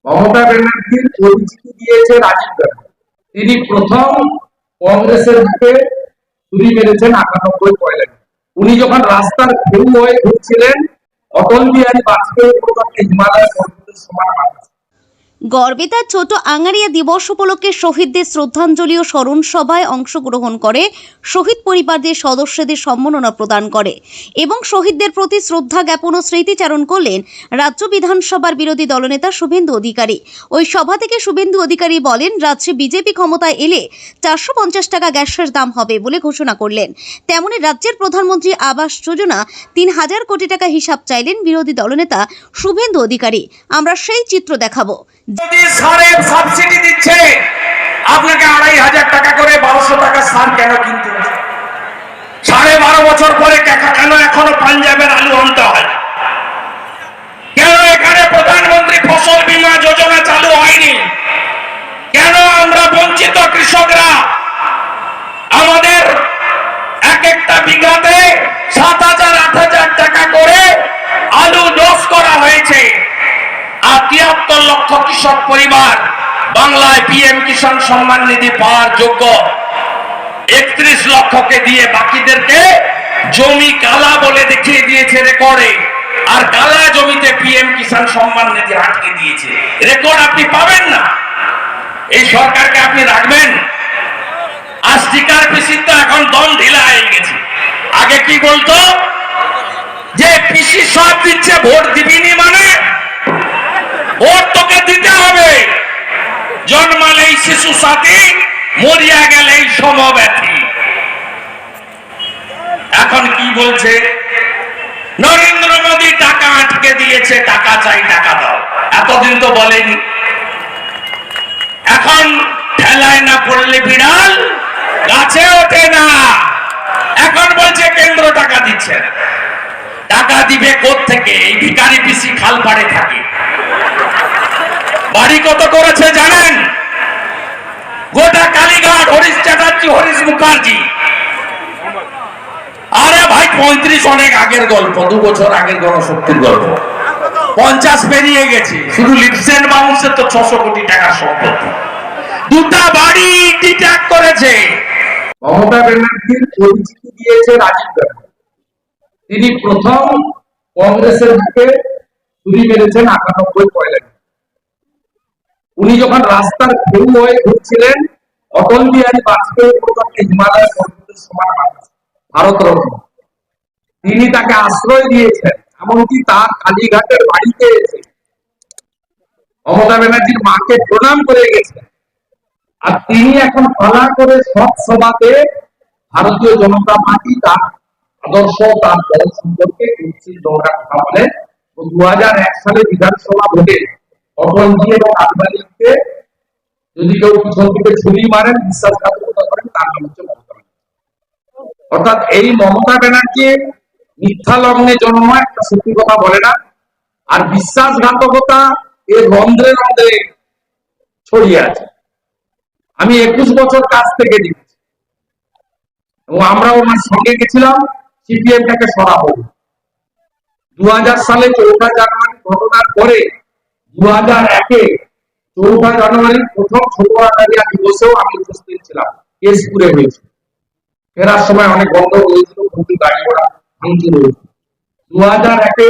মমতা ব্যানার্জির পরিচিতি দিয়েছে রাজীব গান্ধী। তিনি প্রথম কংগ্রেসের বুকে ছুরি মেরেছেন ৯৮ পয়লা। উনি যখন রাস্তার কেউ হয়ে ঘুরছিলেন, অটল বিহারী বাজপেয়ী প্রধানকে হিমালয় পর্বতের সমান বানাচ্ছেন। গড়বেতার ছোট আঙ্গারিয়া দিবস উপলক্ষে শহীদদের শ্রদ্ধাঞ্জলি ও স্মরণ সভায় অংশগ্রহণ করে শহীদ পরিবারদের সদস্যদের সম্মাননা প্রদান করে এবং শহীদদের প্রতি শ্রদ্ধা জ্ঞাপন ও স্মৃতিচারণ করলেন রাজ্য বিধানসভার বিরোধী দলনেতা শুভেন্দু অধিকারী। ওই সভা থেকে শুভেন্দু অধিকারী বলেন, রাজ্যে বিজেপি ক্ষমতায় এলে ৪৫০ টাকা গ্যাসের দাম হবে বলে ঘোষণা করলেন। তেমনি রাজ্যের প্রধানমন্ত্রী আবাস যোজনা ৩,০০০ কোটি টাকা হিসাব চাইলেন বিরোধী দলনেতা শুভেন্দু অধিকারী। আমরা সেই চিত্র দেখাবো। যদি সারের সাবসিডি দিচ্ছে, আপনাকে ২৫০০ টাকা করে ১২০০ টাকা সার কেন কিনতে হবে? ১২.৫ বছর পরে কেন এখনো পাঞ্জাবের আলু আনতে হয়? কেন এখানে প্রধানমন্ত্রী ফসল বীমা যোজনা চালু হয়নি? কেন আমরা বঞ্চিত কৃষকরা, আমাদের এক একটা বিঘাতে ৭,০০০ ৮,০০০ টাকা করে আলু লস করা হয়েছে। আর ৭৩ লক্ষ কৃষক পরিবার বাংলায় পিএম কিষাণ সম্মান নিধি পাওয়ার যোগ্য। ৩১ লক্ষকে দিয়ে বাকিদেরকে জমি কালা বলে দেখিয়ে দিয়েছে রেকর্ডে, আর কালা জমিতে পিএম কিষাণ সম্মান নিধি আটকে দিয়েছে। রেকর্ড আপনি পাবেন না। এই সরকারকে আপনি রাখবেন? আর স্টিকার পিসির তো এখন দম ঢিলা হয়ে গেছে। আগে কি বলতো যে পিসি সব দিচ্ছে, ভোট দিবিনি মানে ভোট তোকে দিতে হবে। জন্মালেই শিশু সাথী, মরিয়া গেলেই সমব্যথী। এখন কি বলছে? নরেন্দ্র মোদী টাকা আটকে দিয়েছে, টাকা চাই, টাকা দাও। এতদিন তো বলেনি। এখন ঠেলায় না পড়লে বিড়াল গাছে ওঠে না। এখন বলছে কেন্দ্র টাকা দিচ্ছে। টাকা দিবে কোত্থেকে? এই ভিখারি পিসি খালপাড়ে থাকে। বাড়ি কত করেছে জানেন? গোটা কালীঘাট, হরিশ চ্যাটার্জি, হরিশ মুখার্জি। আরে ভাই ৩৫ অনেক আগের গল্প, ২ বছর আগের গণশক্তির গল্প। ৫০ পেরিয়ে গেছে। শুধু লিপস এন্ড বাউন্সের তো ৬০০ কোটি টাকার সম্পত্তি। ২টা বাড়ি ডিট্যাক করেছে। মমতা ব্যানার্জির পরিচিতি দিয়েছে রাজীব গান্ধী। তিনি প্রথম কংগ্রেসের বুকে ছুরি মেরেছেন ৯৮ পয়লা। উনি যখন রাস্তার কেউ হয়ে ঘুরছিলেন, অটল বিহারী বাজপেয়ী প্রধানকে হিমালয় পর্বতের সমান বানাচ্ছেন, ভারতরত্ন। তিনি তাকে আশ্রয় দিয়েছেন, এমনকি তার কালীঘাটের বাড়িতে এসে মমতা ব্যানার্জির মাকে প্রণাম করে গেছেন। আর তিনি এখন পালা করে সব সভাতে ভারতীয় জনতা পার্টি তার আদর্শ, তার দল সম্পর্কে কুৎসিত নোংরা কথা বলেন। ২০০১ সালে বিধানসভা ভোটে অটলজি এবং আদবানিকে যদি কেউ পিছন থেকে ছুরি মারেন, বিশ্বাসঘাতকতা করেন, তার নাম হচ্ছে মমতা ব্যানার্জি। অর্থাৎ এই মমতা ব্যানার্জি মিথ্যা লগ্নে জন্ম, একটা সত্যি কথা বলে না। আর বিশ্বাসঘাতকতা এর রন্ধ্রে রন্ধ্রে ছড়িয়ে আছে। আমি ২১ বছর কাছ থেকে দেখছি এবং আমরা ওনার সঙ্গে গেছিলাম সিপিএমটাকে সরাবো। ২০০০ সালে ৪ঠা জানুয়ারি ঘটনার পরে ২০০১-এ ৪ঠা জানুয়ারি প্রথম ছোট আঙ্গারিয়া দিবসেও আমি উপস্থিত ছিলাম। কেশপুরে হয়েছে। ফেরার সময় অনেক গন্ডগোল হয়েছিল, কিন্তু গাড়ি ঘোড়া ভাঙচুর হয়েছিল। ২০০১-এ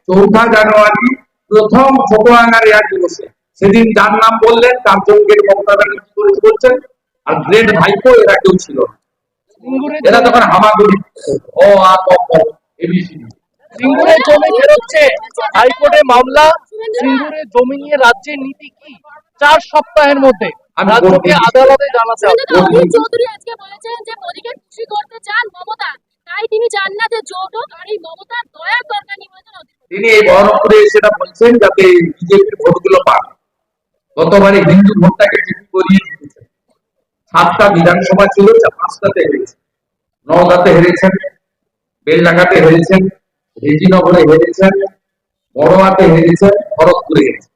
৪ঠা জানুয়ারি প্রথম ছোট আঙ্গারিয়া দিবসে সেদিন যার নাম বললেন তার জনকে মমতা ব্যানার্জি করছেন, আর গ্রেট ভাইপো এরা কেউ ছিল। এরা তখন হামাগুড়ি ও আ ক খ এবিসিডি। সিঙ্গুরে জমি ফেরোচ্ছে, হাইকোর্টে মামলা। সিঙ্গুরে জমি নিয়ে রাজ্যের নীতি কি? ৪ সপ্তাহের মধ্যে রাজ্যকে আদালতে জানাতে হবে। চৌধুরী আজকে বলেছেন যে মোদীকে খুশি করতে চান মমতা, তাই তিনি চান না যে জোটক আর এই মমতার দয়ার দরকার নেই। তিনি এই বহরমপুরে সেটা বলছেন যাতে বিজেপির ভোটগুলো পান। গতবারে হিন্দু ভোটটাকে জিপি করিয়ে দিয়েছেন। ৭টা বিধানসভা ছিল, ৫টাতে হেরেছেন। নওগাঁতে হেরেছেন, বেলডাঙ্গাতে হেরেছেন, রেজিনগরে হেরেছেন, বড়োয়াতে হেরেছেন, ভরতপুরে হেরেছেন।